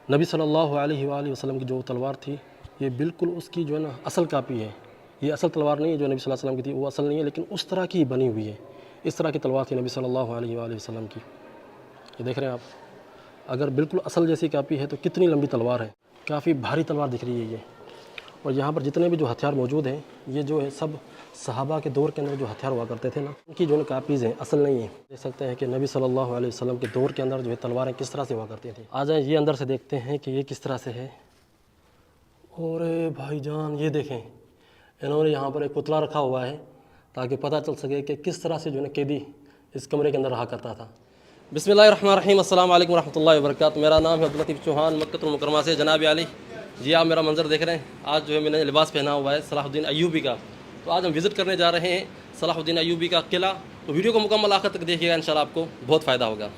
नबी सल्लल्लाहु अलैहि वसल्लम की जो तलवार थी ये बिल्कुल उसकी जो है ना असल कापी है। ये असल तलवार नहीं है जो नबी सल्लल्लाहु अलैहि वसल्लम की थी, वो असल नहीं है, लेकिन उस तरह की बनी हुई है। इस तरह की तलवार थी नबी सल्लल्लाहु अलैहि वसल्लम की। ये देख रहे हैं आप, अगर बिल्कुल असल जैसी कापी है तो कितनी लंबी तलवार है, काफ़ी भारी तलवार दिख रही है ये। और यहाँ पर जितने भी जो हथियार मौजूद हैं ये जो है सब सहाबा के दौर के अंदर जो हथियार हुआ करते थे ना, उनकी जो है कापीज़ हैं, असल नहीं है। देख सकते हैं कि नबी सल्लल्लाहु अलैहि वसल्लम के दौर के अंदर जो है तलवारें किस तरह से हुआ करती थी। आ जाए ये अंदर से देखते हैं कि ये किस तरह से है। और भाईजान ये देखें, इन्होंने यहाँ पर एक पुतला रखा हुआ है ताकि पता चल सके कि किस तरह से जो है कैदी इस कमरे के अंदर रहा करता था। बिस्मिल्लाहिर्रहमानिर्रहीम, अस्सलाम वालेकुम रहमतुल्लाहि व बरकातुहू। मेरा नाम है अब्दुल लतीफ़ चौहान, मक्कतुल मुकर्रमा से जनाब आली। जी आप मेरा मंजर देख रहे हैं, आज जो है मैंने लिबास पहना हुआ है सलाहुद्दीन अय्यूबी का। तो आज हम विज़िट करने जा रहे हैं सलाहुद्दीन अय्यूबी का किला। तो वीडियो को मुकम्मल आखिर तक देखिएगा, इंशाल्लाह आपको बहुत फ़ायदा होगा।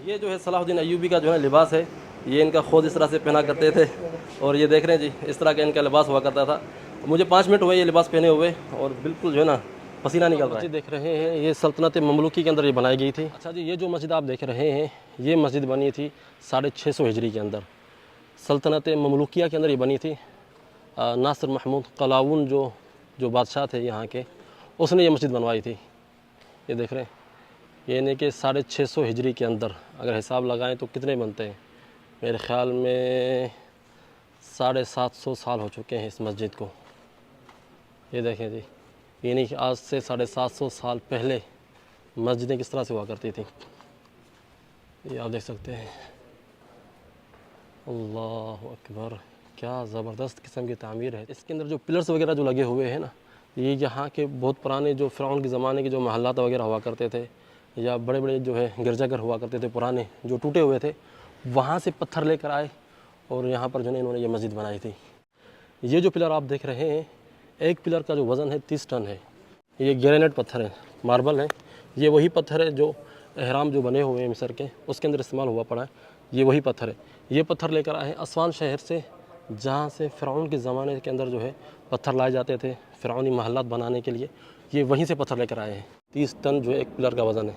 ये जो है सलाहुद्दीन अय्यूबी का जो है लिबास है, ये इनका खुद इस तरह से पहना करते थे। और ये देख रहे हैं जी, इस तरह का इनका लिबास हुआ करता था। मुझे 5 मिनट हुए ये लिबास पहने हुए और बिल्कुल जो है ना पसीना निकल रहा है। देख रहे हैं ये सल्तनत ममलूकी के अंदर ये बनाई गई थी। अच्छा जी, ये जो मस्जिद आप देख रहे हैं ये मस्जिद बनी थी 650 हिजरी के अंदर। सल्तनत ममलूकिया के अंदर ये बनी थी। नासिर महमूद कलाउन जो बादशाह थे यहाँ के, उसने ये मस्जिद बनवाई थी। ये देख रहे हैं, ये यानी कि 650 हिजरी के अंदर अगर हिसाब लगाएं तो कितने बनते हैं, मेरे ख़्याल में 750 साल हो चुके हैं इस मस्जिद को। ये देखें जी, यानी कि आज से 750 साल पहले मस्जिदें किस तरह से हुआ करती थी, ये आप देख सकते हैं। अल्लाह अकबर, क्या ज़बरदस्त किस्म की तामीर है। इसके अंदर जो पिलर्स वगैरह जो लगे हुए हैं ना, ये यहाँ के बहुत पुराने जो फ़िरौन के ज़माने के जो महल्लात वगैरह हुआ करते थे, या बड़े बड़े जो है गिरजाघर हुआ करते थे पुराने जो टूटे हुए थे, वहाँ से पत्थर लेकर आए और यहाँ पर जो है इन्होंने ये मस्जिद बनाई थी। ये जो पिलर आप देख रहे हैं, एक पिलर का जो वज़न है 30 टन है। ये ग्रेनाइट पत्थर है, मार्बल है। ये वही पत्थर है जो एहराम जो बने हुए हैं मिस्र के, उसके अंदर इस्तेमाल हुआ पड़ा है। ये वही पत्थर है। ये पत्थर लेकर आए हैं अस्वान शहर से, जहाँ से फ़िरौन के ज़माने के अंदर जो है पत्थर लाए जाते थे फ़िरौनी महल्लात बनाने के लिए। ये वहीं से पत्थर लेकर आए हैं। 30 टन जो है एक पिलर का वज़न है।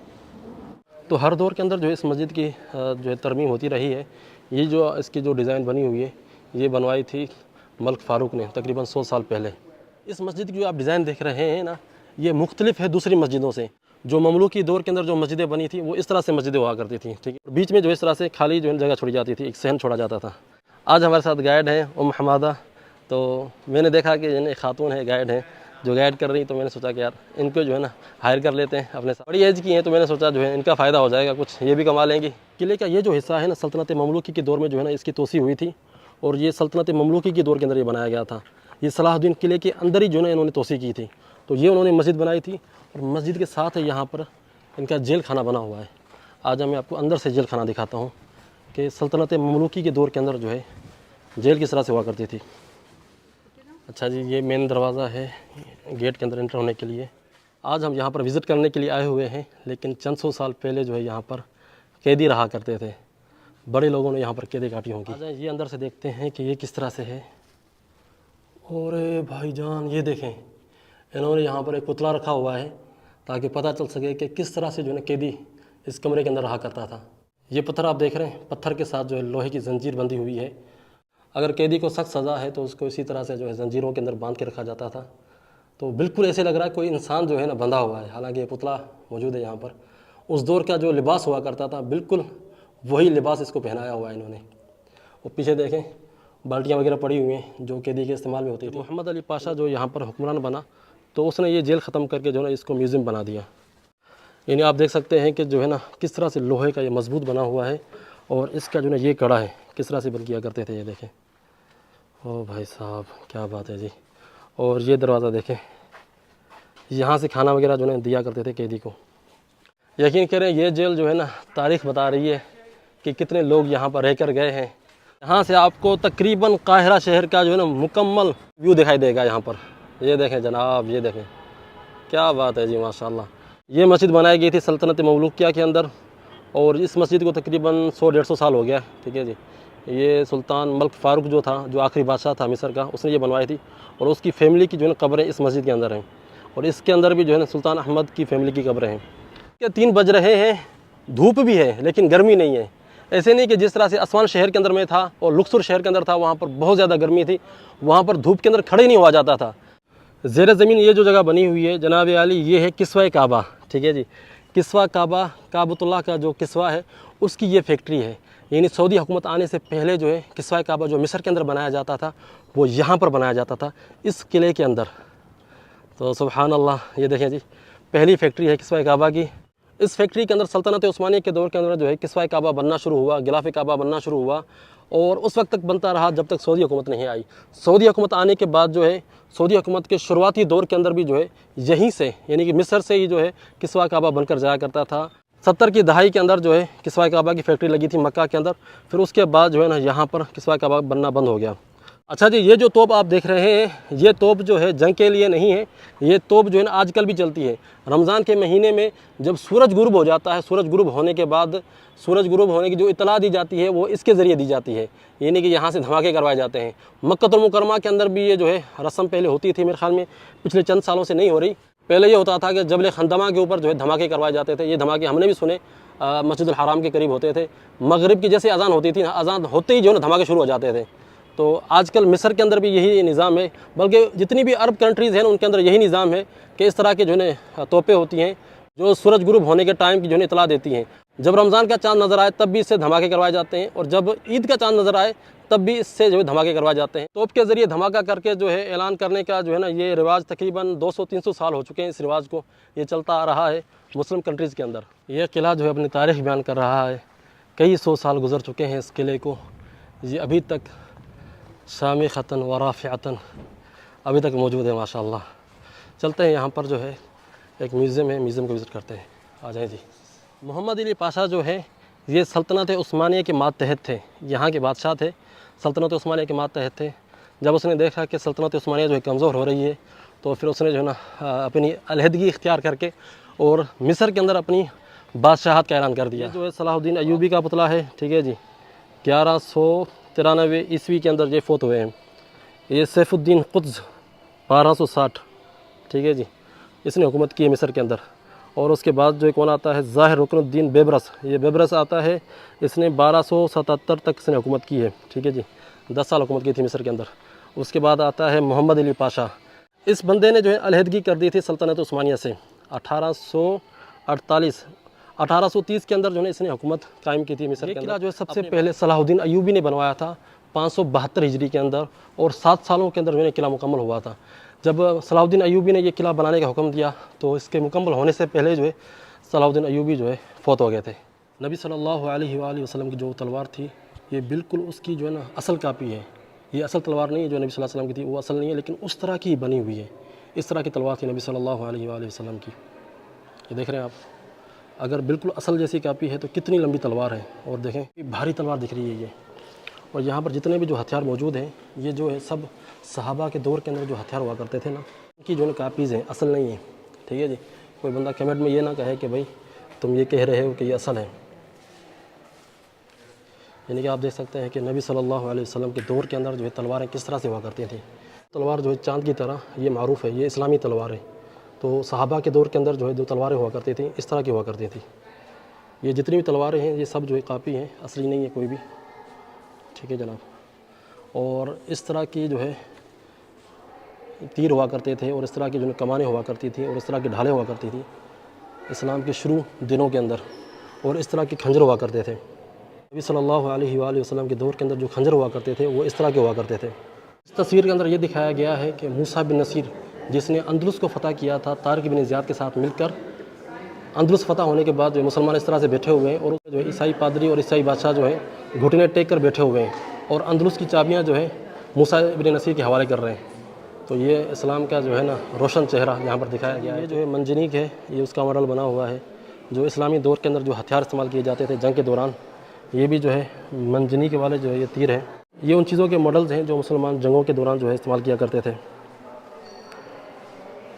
तो हर दौर के अंदर जो है इस मस्जिद की जो है तरमीम होती रही है। ये जो इसकी जो डिज़ाइन बनी हुई है, ये बनवाई थी मलिक फ़ारूक ने तकरीबन 100 साल पहले। इस मस्जिद की जो आप डिज़ाइन देख रहे हैं ना, ये मुख्तलिफ है दूसरी मस्जिदों से। जो ममलूकी दौर के अंदर जो मस्जिदें बनी थी वो इस तरह से मस्जिदें हुआ करती थी, ठीक है। बीच में जो इस तरह से खाली जो है जगह छोड़ी जाती थी, एक सहन छोड़ा जाता था। आज हमारे साथ गाइड हैं उम हमादा। तो मैंने देखा कि एक खातून है गाइड हैं जो गाइड कर रही, तो मैंने सोचा कि यार इनको जो है ना हायर कर लेते हैं अपने साथ। बड़ी एज की हैं तो मैंने सोचा जो है इनका फ़ायदा हो जाएगा, कुछ ये भी कमा लेंगी। किले का ये जो हिस्सा है ना, सल्तनत ममलूकी के दौर में जो है ना इसकी तोसी हुई थी, और ये सल्तनत ममलूकी के दौर के अंदर ये बनाया गया था। ये सलाहुद्दीन किले के अंदर ही जो है इन्होंने तोसी की थी। तो ये उन्होंने मस्जिद बनाई थी, और मस्जिद के साथ यहाँ पर इनका जेल खाना बना हुआ है। आज मैं आपको अंदर से जेल खाना दिखाता हूँ कि सल्तनत ममलूकी के दौर के अंदर जो है जेल किस तरह से हुआ करती थी। अच्छा जी, ये मेन दरवाज़ा है गेट के अंदर एंटर होने के लिए। आज हम यहाँ पर विज़िट करने के लिए आए हुए हैं, लेकिन चंद सौ साल पहले जो है यहाँ पर कैदी रहा करते थे। बड़े लोगों ने यहाँ पर कैदी काटी होंगी। आज ये अंदर से देखते हैं कि ये किस तरह से है। और भाईजान ये देखें, इन्होंने यहाँ पर एक पुतला रखा हुआ है ताकि पता चल सके कि किस तरह से जो है कैदी इस कमरे के अंदर रहा करता था। ये पत्थर आप देख रहे हैं, पत्थर के साथ जो है लोहे की जंजीर बंधी हुई है। अगर कैदी को सख्त सज़ा है तो उसको इसी तरह से जो है जंजीरों के अंदर बांध के रखा जाता था। तो बिल्कुल ऐसे लग रहा है कोई इंसान जो है ना बंधा हुआ है, हालांकि ये पुतला मौजूद है यहाँ पर। उस दौर का जो लिबास हुआ करता था बिल्कुल वही लिबास इसको पहनाया हुआ है इन्होंने। वो पीछे देखें, बाल्टियाँ वगैरह पड़ी हुई हैं जो कैदी के इस्तेमाल में होती थी। मोहम्मद अली पाशा जो यहाँ पर हुक्मरान बना, तो उसने ये जेल ख़त्म करके जो है ना इसको म्यूज़ियम बना दिया। यानी आप देख सकते हैं कि जो है ना किस तरह से लोहे का ये मजबूत बना हुआ है, और इसका जो है ये कड़ा है किस तरह से बन किया करते थे। ये देखें, ओ भाई साहब क्या बात है जी। और ये दरवाज़ा देखें, यहाँ से खाना वगैरह जो है दिया करते थे कैदी को। यकीन करें ये जेल जो है ना तारीख़ बता रही है कि कितने लोग यहाँ पर रहकर गए हैं। यहाँ से आपको तकरीबन काहिरा शहर का जो है ना मुकम्मल व्यू दिखाई देगा यहाँ पर। ये देखें जनाब, ये देखें क्या बात है जी, माशाल्लाह। ये मस्जिद बनाई गई थी सल्तनत ममलूकिया के अंदर, और इस मस्जिद को तकरीबन 100-150 साल हो गया, ठीक है जी। ये सुल्तान मलिक फ़ारूक जो था, जो आखिरी बादशाह था मिस्र का, उसने ये बनवाई थी। और उसकी फ़ैमिली की जो है ना कब्रें इस मस्जिद के अंदर हैं, और इसके अंदर भी जो है ना सुल्तान अहमद की फ़ैमिली की कब्रें हैं। ये 3 बज रहे हैं, धूप भी है लेकिन गर्मी नहीं है। ऐसे नहीं कि जिस तरह से असवान शहर के अंदर में था और लुक्सुर शहर के अंदर था, वहाँ पर बहुत ज़्यादा गर्मी थी, वहाँ पर धूप के अंदर खड़े नहीं हुआ जाता था। ज़ेर ज़मीन ये जो जगह बनी हुई है जनाब आली, ये है किस्वा काबा, ठीक है जी। किस्वा काबा, काबतुल्लाह का जो किस्वा है उसकी ये फैक्ट्री है। यानी सऊदी हुकूमत आने से पहले जो है किस्वा काबा जो मिस्र के अंदर बनाया जाता था वो यहाँ पर बनाया जाता था, इस किले के अंदर। तो सुभान अल्लाह, ये देखें जी, पहली फैक्ट्री है किस्वा काबा की। इस फैक्ट्री के अंदर सल्तनत उस्मानिया के दौर के अंदर जो है किस्वा काबा बनना शुरू हुआ, गिलाफ काबा बनना शुरू हुआ और उस वक्त तक बनता रहा जब तक सऊदी हुकूमत नहीं आई। सऊदी हुकूमत आने के बाद जो है सऊदी हुकूमत के शुरुआती दौर के अंदर भी जो है यहीं से यानी कि मिस्र से ही जो है किस्वा काबा बनकर जाया करता था। 70 की दहाई के अंदर जो है किस्वा काबा की फैक्ट्री लगी थी मक्का के अंदर, फिर उसके बाद जो है ना यहाँ पर किस्वा काबा बनना बंद हो गया। अच्छा जी, ये जो तोप आप देख रहे हैं ये तोप जो है जंग के लिए नहीं है, ये तोप जो है ना आजकल भी चलती है। रमज़ान के महीने में जब सूरज गुरूब हो जाता है, सूरज गुरूब होने के बाद सूरज गुरूब होने की जो इतला दी जाती है वो इसके ज़रिए दी जाती है, यानी कि यहाँ से धमाके करवाए जाते हैं। मक्का मुकरमा के अंदर भी ये जो है रस्म पहले होती थी, मेरे ख्याल में पिछले चंद सालों से नहीं हो रही। पहले ये होता था कि जबल खंदमा के ऊपर जो है धमाके करवाए जाते थे। ये धमाके हमने भी सुने, मस्जिदुल हराम के करीब होते थे। मगरिब की जैसे अजान होती थी ना, अजान होते ही जो है ना धमाके शुरू हो जाते थे। तो आजकल मिस्र के अंदर भी यही निज़ाम है, बल्कि जितनी भी अरब कंट्रीज़ हैं उनके अंदर यही निज़ाम है कि इस तरह के जो है तोपें होती हैं जो सूरज गुरूब होने के टाइम की जो है इतला देती हैं। जब रमज़ान का चांद नज़र आए तब भी इससे धमाके करवाए जाते हैं और जब ईद का चांद नज़र आए तब भी इससे जो है धमाके करवाए जाते हैं। तोप के ज़रिए धमाका करके जो है ऐलान करने का जो है ना ये रिवाज तकरीबन 200-300 साल हो चुके हैं। इस रिवाज को ये चलता आ रहा है मुस्लिम कंट्रीज़ के अंदर। ये किला जो है अपनी तारीख़ बयान कर रहा है, कई 100 साल गुजर चुके हैं इस किले को, ये अभी तक शामिखतन व राफ़िअतन अभी तक मौजूद है माशाअल्लाह। चलते हैं, यहाँ पर जो है एक म्यूज़ियम है, म्यूज़ियम को विज़िट करते हैं। आ जाएँ जी। मोहम्मद अली पाशा जो है ये सल्तनत उस्मानिया के मातहत थे, यहाँ के बादशाह थे, सल्तनत उस्मानिया के मातहत थे। जब उसने देखा कि सल्तनत उस्मानिया जो है कमज़ोर हो रही है तो फिर उसने जो है ना अपनी अलहदगी इख्तियार करके और मिस्र के अंदर अपनी बादशाहत का ऐलान कर दिया। जो है सलाहुद्दीन अयूबी का पुतला है, ठीक है जी। 1193 ईस्वी के अंदर ये फ़ौत हुए हैं। ये सैफुद्दीन कुत्ज़ 1260, ठीक है जी, इसने हुकूमत की है मिस्र के अंदर। और उसके बाद जो कौन आता है, ज़ाहिर रुकनुद्दीन बेबरस, ये बेबरस आता है, इसने 1277 तक इसने हुकूमत की है, ठीक है जी, 10 साल हुकूमत की थी मिस्र के अंदर। उसके बाद आता है मोहम्मद अली पाशा। इस बंदे ने जो है अलहदगी कर दी थी सल्तनत उस्मानिया से 1830 के अंदर जो है इसने हुकूमत कायम की थी मिस्र के अंदर। किला जो है सबसे पहले सलाहुद्दीन अयूबी ने बनवाया था 572 हिजरी के अंदर और 7 सालों के अंदर जो है किला मुकम्मल हुआ था। जब सलाहुद्दीन अयूबी ने ये किला बनाने का हुक्म दिया तो इसके मुकम्मल होने से पहले जो है सलाहुद्दीन अयूबी जो है फ़ौत हो गए थे। नबी सल्लल्लाहु अलैहि वसल्लम की जो तलवार थी ये बिल्कुल उसकी जो है ना असल कापी है। ये असल तलवार नहीं है जो नबी सल्लल्लाहु अलैहि वसल्लम की थी, वो असल नहीं है, लेकिन उस तरह की बनी हुई है। इस तरह की तलवार थी नबी सल्लल्लाहु अलैहि वसल्लम की। ये देख रहे हैं आप, अगर बिल्कुल असल जैसी कापी है तो कितनी लंबी तलवार है। और देखें ये भारी तलवार दिख रही है ये। और यहाँ पर जितने भी जो हथियार मौजूद हैं ये जो है सब सहाबा के दौर के अंदर जो हथियार हुआ करते थे ना, उनकी जो है कापीज़ हैं, असल नहीं है, ठीक है जी। कोई बंदा कमेंट में ये ना कहे कि भाई तुम ये कह रहे हो कि ये असल है। यानी कि आप देख सकते हैं कि नबी सल्लल्लाहु अलैहि वसल्लम के दौर के अंदर जो है तलवारें किस तरह से हुआ करती थी। तलवार जो है चाँद की तरह ये मारूफ़ है, ये इस्लामी तलवार है। तो सहाबा के दौर के अंदर जो है जो तलवारें हुआ करती थी इस तरह की हुआ करती थी। ये जितनी भी तलवारें हैं ये सब जो है कापी हैं, असली नहीं है कोई भी, ठीक है जनाब। और इस तरह की जो है तीर हुआ करते थे और इस तरह की जो कमानें हुआ करती थी और इस तरह की ढालें हुआ करती थी इस्लाम के शुरू दिनों के अंदर। और इस तरह के खंजर हुआ करते थे। नबी सल्लल्लाहु अलैहि वसल्लम के दौर के अंदर जो खंजर हुआ करते थे वो इस तरह के हुआ करते थे। इस तस्वीर के अंदर ये दिखाया गया है कि मूसा बिन नसीर जिसने अंदलुस को फ़तह किया था तारिक बिन ज़ियाद के साथ मिलकर, अंदलुस फ़तह होने के बाद जो मुसलमान इस तरह से बैठे हुए हैं और जो है ईसाई पादरी और ईसाई बादशाह जो है घुटने टेक कर बैठे हुए हैं और अंदलुस की चाबियाँ जो है मूसा बिन नसीर के हवाले कर रहे हैं। तो ये इस्लाम का जो है ना रोशन चेहरा यहाँ पर दिखाया गया है। ये जो है मंजनीक है, ये उसका मॉडल बना हुआ है। जो इस्लामी दौर के अंदर जो हथियार इस्तेमाल किए जाते थे जंग के दौरान, ये भी जो है मंजनीक वाले जो है ये तीर हैं। ये उन चीज़ों के मॉडल्स हैं जो मुसलमान जंगों के दौरान जो है इस्तेमाल किया करते थे।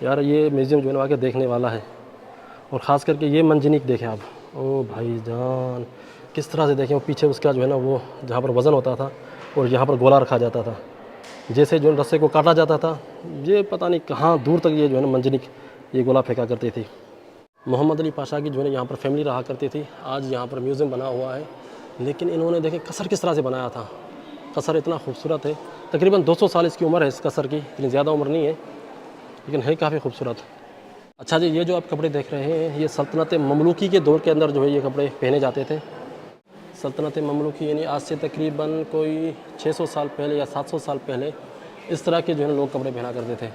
यार ये म्यूज़ियम जो है ना आके देखने वाला है। और ख़ास करके ये मंजनीक देखें आप, ओ भाई जान किस तरह से देखें। वो पीछे उसका जो है ना वो जहाँ पर वज़न होता था और यहाँ पर गोला रखा जाता था, जैसे जो रस्से को काटा जाता था, ये पता नहीं कहाँ दूर तक ये जो है ना मंजनीक ये गोला फेंका करती थी। मोहम्मद अली पाशा की जो है यहाँ पर फैमिली रहा करती थी। आज यहाँ पर म्यूज़ियम बना हुआ है लेकिन इन्होंने देखें कसर किस तरह से बनाया था। कसर इतना खूबसूरत है, तकरीबन 200 साल इसकी उम्र है इस कसर की, इतनी ज़्यादा उम्र नहीं है लेकिन है काफ़ी खूबसूरत। अच्छा जी, ये जो आप कपड़े देख रहे हैं ये सल्तनत ममलूकी के दौर के अंदर जो है ये कपड़े पहने जाते थे। सल्तनत ममलूकी यानी आज से तकरीबन कोई 600 साल पहले या 700 साल पहले इस तरह के जो है लोग कपड़े पहना करते थे।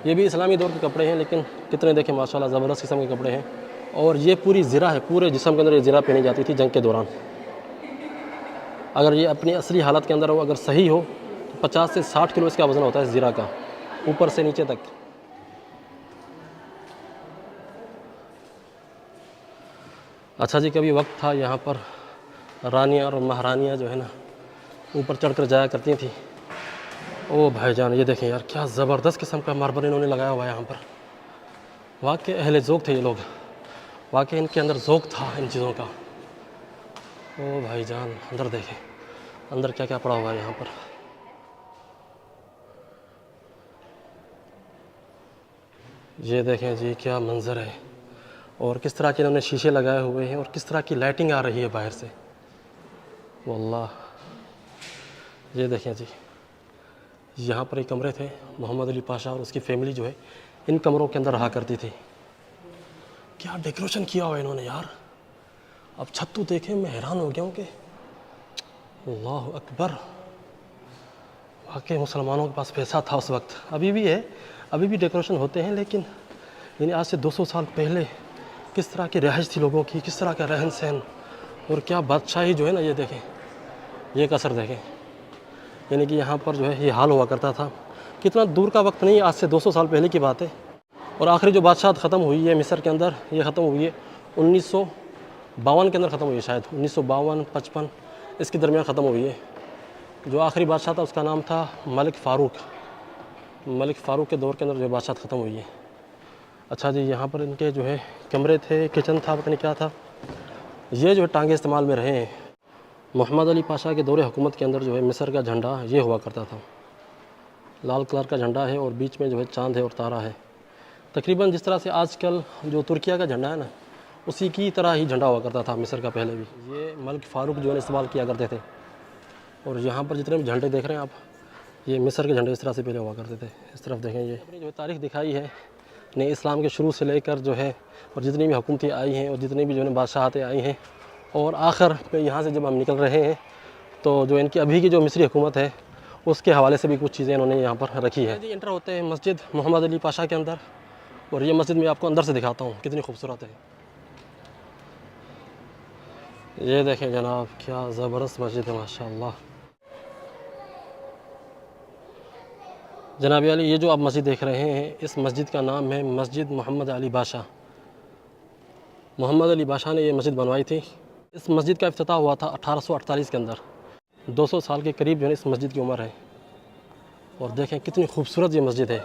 ये भी इस्लामी दौर के कपड़े हैं, लेकिन कितने देखें माशाल्लाह ज़बरदस्त किस्म के कपड़े हैं। और ये पूरी ज़िरा है, पूरे जिस्म के अंदर ये ज़िरा पहनी जाती थी जंग के दौरान। अगर ये अपनी असली हालत के अंदर हो, अगर सही हो, तो 50 से 60 किलो इसका वज़न होता है ज़िरा का, ऊपर से नीचे तक। अच्छा जी, कभी वक्त था यहाँ पर रानियाँ और महारानियाँ जो है ना ऊपर चढ़कर जाया करती थी। ओ भाईजान, ये देखें यार क्या ज़बरदस्त किस्म का मार्बल इन्होंने लगाया हुआ है यहाँ पर। वाकई अहले ज़ौक़ थे ये लोग, वाकई इनके अंदर ज़ौक़ था इन चीज़ों का। ओ भाईजान, अंदर देखें अंदर क्या क्या पड़ा हुआ है यहाँ पर। ये देखें जी क्या मंज़र है, और किस तरह के इन्होंने शीशे लगाए हुए हैं और किस तरह की लाइटिंग आ रही है बाहर से। वल्लाह, ये देखें जी, यहाँ पर एक कमरे थे, मोहम्मद अली पाशा और उसकी फ़ैमिली जो है इन कमरों के अंदर रहा करती थी। क्या डेकोरेशन किया हुआ है इन्होंने यार। अब छत तो देखें, मैं हैरान हो गया हूँ कि अल्लाह अकबर, वाकई मुसलमानों के पास पैसा था उस वक्त। अभी भी है, अभी भी डेकोरेशन होते हैं, लेकिन यानी आज से 200 साल पहले किस तरह की रहाइश थी लोगों की, किस तरह का रहन सहन, और क्या बादशाही जो है ना। ये देखें, ये कसर देखें, यानी कि यहाँ पर जो है ये हाल हुआ करता था। कितना दूर का वक्त नहीं, आज से 200 साल पहले की बात है। और आखिरी जो बादशाह ख़त्म हुई है मिस्र के अंदर, ये ख़त्म हुई है 1952 के अंदर ख़त्म हुई है, शायद 1952-55 इसके दरमियान ख़त्म हुई है। जो आखिरी बादशाह था उसका नाम था मलिक फ़ारूक। मलिक फ़ारूक के दौर के अंदर जो बादशाह ख़त्म हुई है। अच्छा जी, यहाँ पर इनके जो है कमरे थे, किचन था, पता नहीं क्या था। ये जो है टांगे इस्तेमाल में रहे हैं। मोहम्मद अली पाशा के दौरे हुकूमत के अंदर जो है मिस्र का झंडा ये हुआ करता था, लाल कलर का झंडा है और बीच में जो है चाँद है और तारा है। तकरीबन जिस तरह से आजकल जो तुर्किया का झंडा है ना, उसी की तरह ही झंडा हुआ करता था मिस्र का पहले भी। ये मलिक फ़ारूक जो है इस्तेमाल किया करते थे। और यहाँ पर जितने भी झंडे देख रहे हैं आप, ये मिस्र के झंडे इस तरह से पहले हुआ करते थे। इस तरफ देखें, ये अपनी जो तारीख़ दिखाई है ने इस्लाम के शुरू से लेकर जो है, और जितनी भी हुकूमतें आई हैं और जितनी भी जो है बादशाहतें आई हैं, और आखिर में यहाँ से जब हम निकल रहे हैं तो जो इनकी अभी की जो मिस्री हुकूमत है उसके हवाले से भी कुछ चीज़ें इन्होंने यहाँ पर रखी है। जी, इंटर होते हैं मस्जिद मोहम्मद अली पाशा के अंदर, और ये मस्जिद मैं आपको अंदर से दिखाता हूँ कितनी खूबसूरत है। ये देखें जनाब, क्या ज़बरदस्त मस्जिद है माशाअल्लाह। जनाब अली, ये जो आप मस्जिद देख रहे हैं, इस मस्जिद का नाम है मस्जिद मोहम्मद अली बादशाह। मोहम्मद अली बादशाह ने ये मस्जिद बनवाई थी। इस मस्जिद का इफ्तिताह हुआ था 1848 के अंदर। 200 साल के करीब जो है इस मस्जिद की उम्र है। और देखें कितनी खूबसूरत ये मस्जिद है।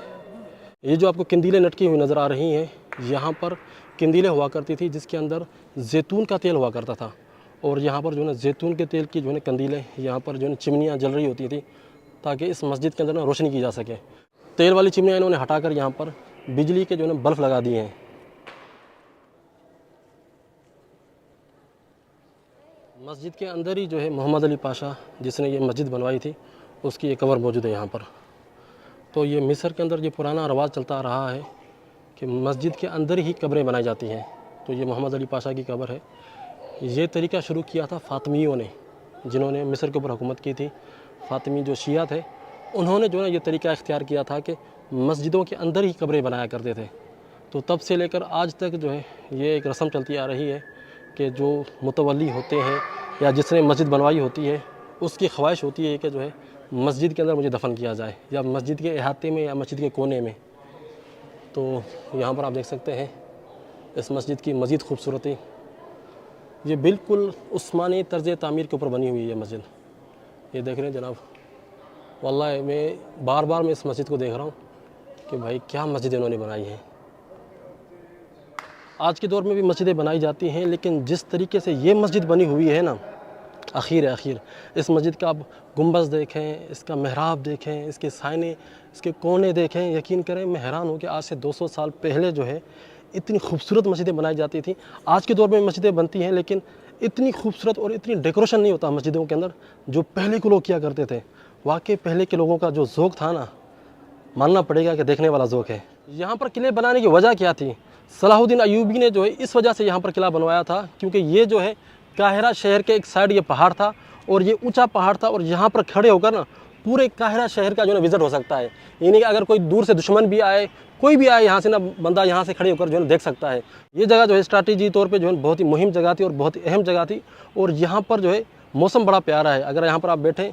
ये जो आपको कंदीलें लटकी हुई नज़र आ रही हैं, यहाँ पर कंदीलें हुआ करती थी जिसके अंदर जैतून का तेल हुआ करता था। और यहाँ पर जो है ना जैतून के तेल की जो है ना कंदीलें, यहाँ पर जो है चिमनियाँ जल रही होती थी ताकि इस मस्जिद के अंदर ना रोशनी की जा सके। तेल वाली चिमनियाँ इन्होंने हटाकर यहाँ पर बिजली के जो है ना बल्ब लगा दिए हैं। मस्जिद के अंदर ही जो है मोहम्मद अली पाशा जिसने ये मस्जिद बनवाई थी उसकी एक कब्र मौजूद है यहाँ पर। तो ये मिस्र के अंदर ये पुराना रवाज चलता आ रहा है कि मस्जिद के अंदर ही कब्रें बनाई जाती हैं। तो ये मोहम्मद अली पाशा की कब्र है। ये तरीका शुरू किया था फ़ातिमियों ने, जिन्होंने मिस्र के ऊपर हुकूमत की थी। फ़ातिमी जो शिया थे, उन्होंने जो है ये तरीका इख्तियार किया था कि मस्जिदों के अंदर ही कब्रें बनाया करते थे। तो तब से लेकर आज तक जो है ये एक रस्म चलती आ रही है कि जो मुतवल्ली होते हैं या जिसने मस्जिद बनवाई होती है उसकी ख्वाहिश होती है कि जो है मस्जिद के अंदर मुझे दफन किया जाए, या मस्जिद के अहाते में या मस्जिद के कोने में। तो यहाँ पर आप देख सकते हैं इस मस्जिद की मज़ीद खूबसूरती। ये बिल्कुल उस्मानी तर्ज़ तामीर के ऊपर बनी हुई है मस्जिद। ये देख रहे हैं जनाब, वल्लाह मैं बार बार मैं इस मस्जिद को देख रहा हूँ कि भाई क्या मस्जिद इन्होंने बनाई है। आज के दौर में भी मस्जिदें बनाई जाती हैं, लेकिन जिस तरीके से ये मस्जिद बनी हुई है ना, आखिर इस मस्जिद का आप गुंबज़ देखें, इसका महराब देखें, इसके साइने, इसके कोने देखें, यकीन करें मैं हैरान हूँ कि आज से 200 साल पहले जो है इतनी खूबसूरत मस्जिदें बनाई जाती थी। आज के दौर में मस्जिदें बनती हैं, लेकिन इतनी खूबसूरत और इतनी डेकोरेशन नहीं होता मस्जिदों के अंदर जो पहले के लोग किया करते थे। वाकई पहले के लोगों का जो ज़ौक़ था ना, मानना पड़ेगा कि देखने वाला ज़ौक़ है। यहाँ पर किले बनाने की वजह क्या थी? सलाहुद्दीन अय्यूबी ने जो है इस वजह से यहाँ पर किला बनवाया था क्योंकि ये जो है काहिरा शहर के एक साइड ये पहाड़ था और ये ऊंचा पहाड़ था और यहाँ पर खड़े होकर ना पूरे काहिरा शहर का जो है विज़िट हो सकता है। यानी कि अगर कोई दूर से दुश्मन भी आए, कोई भी आए यहाँ से ना, बंदा यहाँ से खड़े होकर जो है देख सकता है। ये जगह जो है स्ट्रैटेजी तौर पे जो है बहुत ही मुहिम जगह थी और बहुत ही अहम जगह थी। और यहाँ पर जो है मौसम बड़ा प्यारा है। अगर यहाँ पर आप बैठें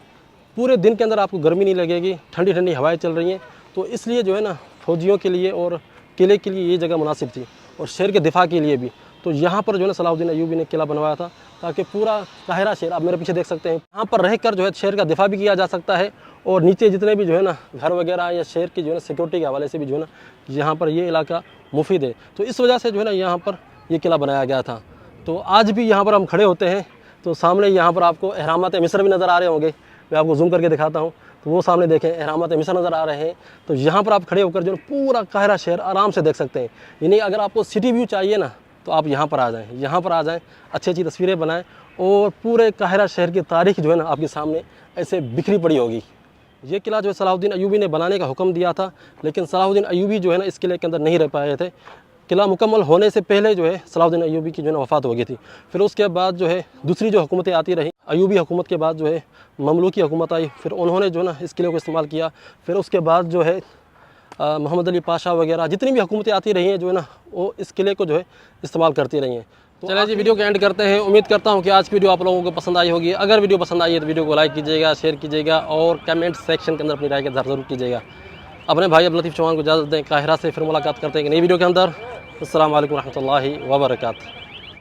पूरे दिन के अंदर आपको गर्मी नहीं लगेगी, ठंडी ठंडी हवाएं चल रही हैं। तो इसलिए जो है ना फौजियों के लिए और किले के लिए ये जगह मुनासिब थी और शहर के दिफा के लिए भी। तो यहाँ पर जो है ना सलाहुद्दीन अय्यूबी ने किला बनवाया था ताकि पूरा काहिरा शहर, आप मेरे पीछे देख सकते हैं, यहाँ पर रहकर जो है शहर का दिफा भी किया जा सकता है और नीचे जितने भी जो है ना घर वगैरह या शहर की जो है ना सिक्योरिटी के हवाले से भी जो है ना यहाँ पर ये इलाका मुफीद है। तो इस वजह से जो है ना यहाँ पर ये किला बनाया गया था। तो आज भी यहाँ पर हम खड़े होते हैं तो सामने यहाँ पर आपको अहरामात मिस्र भी नज़र आ रहे होंगे। मैं आपको जूम करके दिखाता हूँ तो वो सामने देखें अहरामात मिस्र नज़र आ रहे हैं। तो यहाँ पर आप खड़े होकर जो है पूरा काहिरा शहर आराम से देख सकते हैं। यानी अगर आपको सिटी व्यू चाहिए ना तो आप यहाँ पर आ जाएँ, यहाँ पर आ जाएँ, अच्छी अच्छी तस्वीरें बनाएं और पूरे काहिरा शहर की तारीख जो है ना आपके सामने ऐसे बिखरी पड़ी होगी। ये किला जो है सलाहुद्दीन अय्यूबी ने बनाने का हुक्म दिया था, लेकिन सलाहुद्दीन अय्यूबी जो है ना इस किले के अंदर नहीं रह पाए थे। किला मुकम्मल होने से पहले जो है सलाहुद्दीन अय्यूबी की जो है ना वफ़ात हो गई थी। फिर उसके बाद जो है दूसरी जो हुकूमतें आती रहीं, अय्यूबी हुकूमत के बाद जो है ममलूकी हुकूमत आई, फिर उन्होंने जो है ना इस किले को इस्तेमाल किया। फिर उसके बाद जो है मोहम्मद अली पाशा वगैरह जितनी भी हुकूमतें आती रही हैं जो है ना वो इस किले को जो है इस्तेमाल करती रही हैं। तो चलिए जी वीडियो को एंड करते हैं। उम्मीद करता हूँ कि आज की वीडियो आप लोगों को पसंद आई होगी। अगर वीडियो पसंद आई है तो वीडियो को लाइक कीजिएगा, शेयर कीजिएगा और कमेंट सेक्शन के अंदर अपनी राय का इज़हार ज़रूर कीजिएगा। अपने भाई अब्दुल लतीफ़ चौहान को इजाज़त दें। काहिरा से फिर मुलाकात करते हैं एक नई वीडियो के अंदर। अस्सलाम वालेकुम रहमतुल्लाहि व बरकातुहू।